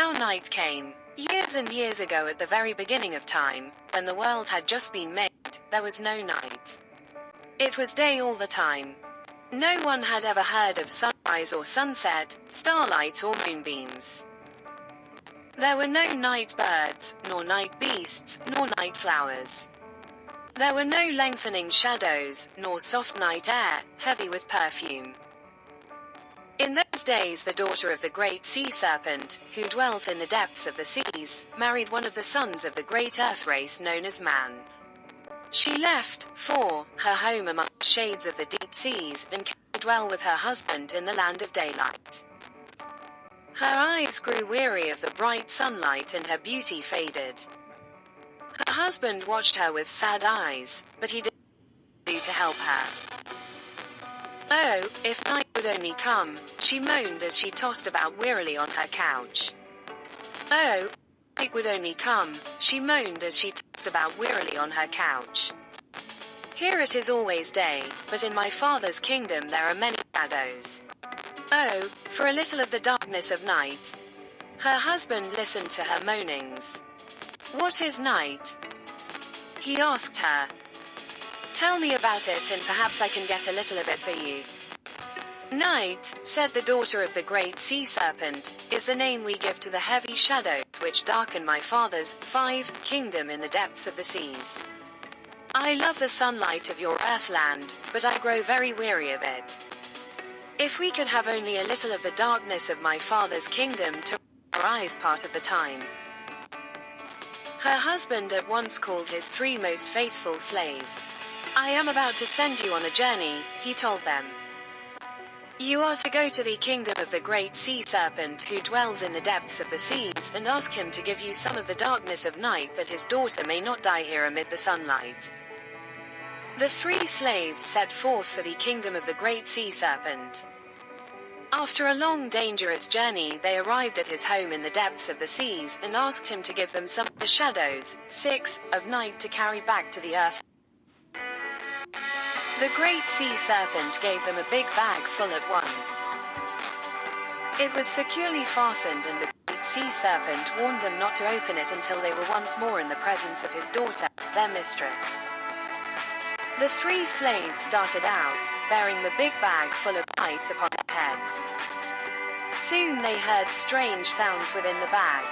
How night came. Years and years ago, at the very beginning of time, when the world had just been made, there was no night. It was day all the time. No one had ever heard of sunrise or sunset, starlight or moonbeams. There were no night birds, nor night beasts, nor night flowers. There were no lengthening shadows, nor soft night air, heavy with perfume. In those days the daughter of the Great Sea Serpent, who dwelt in the depths of the seas, married one of the sons of the great earth race known as man. She left, for her home among the shades of the deep seas, and came to dwell with her husband in the land of daylight. Her eyes grew weary of the bright sunlight and her beauty faded. Her husband watched her with sad eyes, but he did not do to help her. Oh, if night would only come, she moaned as she tossed about wearily on her couch. Oh, if night would only come, she moaned as she tossed about wearily on her couch. Here it is always day, but in my Father's kingdom there are many shadows. Oh, for a little of the darkness of night. Her husband listened to her moanings. What is night? He asked her. Tell me about it and perhaps I can get a little of it for you. Night, said the daughter of the Great Sea Serpent, is the name we give to the heavy shadows which darken my Father's kingdom in the depths of the seas. I love the sunlight of your earthland, but I grow very weary of it. If we could have only a little of the darkness of my Father's kingdom to our eyes part of the time. Her husband at once called his 3 most faithful slaves. I am about to send you on a journey, he told them. You are to go to the kingdom of the Great Sea Serpent who dwells in the depths of the seas, and ask him to give you some of the darkness of night that his daughter may not die here amid the sunlight. The 3 slaves set forth for the kingdom of the Great Sea Serpent. After a long dangerous journey they arrived at his home in the depths of the seas, and asked him to give them some of the shadows, 6, of night to carry back to the earth. The Great Sea Serpent gave them a big bag full at once. It was securely fastened, and the Great Sea Serpent warned them not to open it until they were once more in the presence of his daughter, their mistress. The 3 slaves started out, bearing the big bag full of night upon their heads. Soon they heard strange sounds within the bag.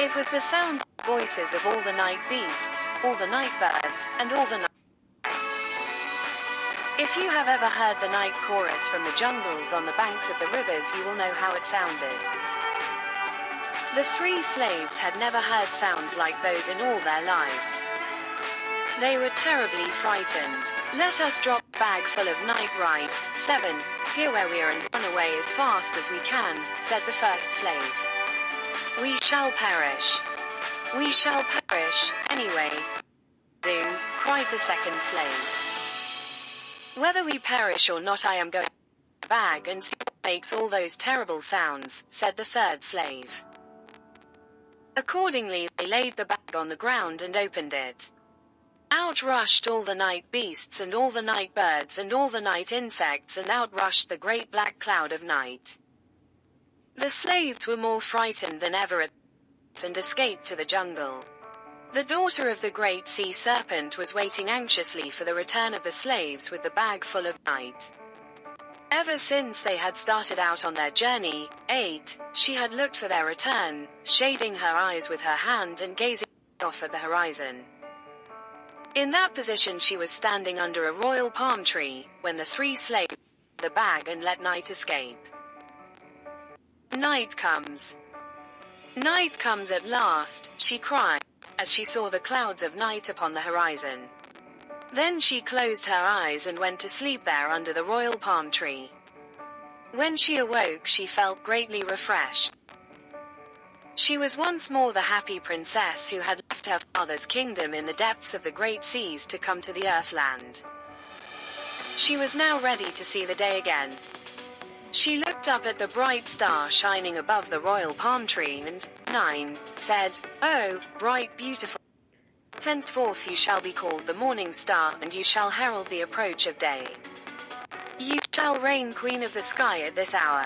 It was the sound of voices of all the night beasts, all the night birds, and all the night. If you have ever heard the night chorus from the jungles on the banks of the rivers, you will know how it sounded. The 3 slaves had never heard sounds like those in all their lives. They were terribly frightened. Let us drop the bag full of night right, 7, here where we are, and run away as fast as we can, said the first slave. We shall perish. We shall perish, anyway. Do, cried the second slave. Whether we perish or not, I am going to the bag and see what makes all those terrible sounds, said the third slave. Accordingly, they laid the bag on the ground and opened it. Out rushed all the night beasts and all the night birds and all the night insects, and out rushed the great black cloud of night. The slaves were more frightened than ever at this and escaped to the jungle. The daughter of the Great Sea Serpent was waiting anxiously for the return of the slaves with the bag full of night. Ever since they had started out on their journey, 8, she had looked for their return, shading her eyes with her hand and gazing off at the horizon. In that position she was standing under a royal palm tree, when the 3 slaves took the bag and let night escape. Night comes. Night comes at last, she cried, as she saw the clouds of night upon the horizon. Then she closed her eyes and went to sleep there under the royal palm tree. When she awoke she felt greatly refreshed. She was once more the happy princess who had left her father's kingdom in the depths of the great seas to come to the earthland. She was now ready to see the day again. She looked up at the bright star shining above the royal palm tree and, 9, said, "Oh, bright, beautiful. Henceforth you shall be called the morning star, and you shall herald the approach of day. You shall reign queen of the sky at this hour."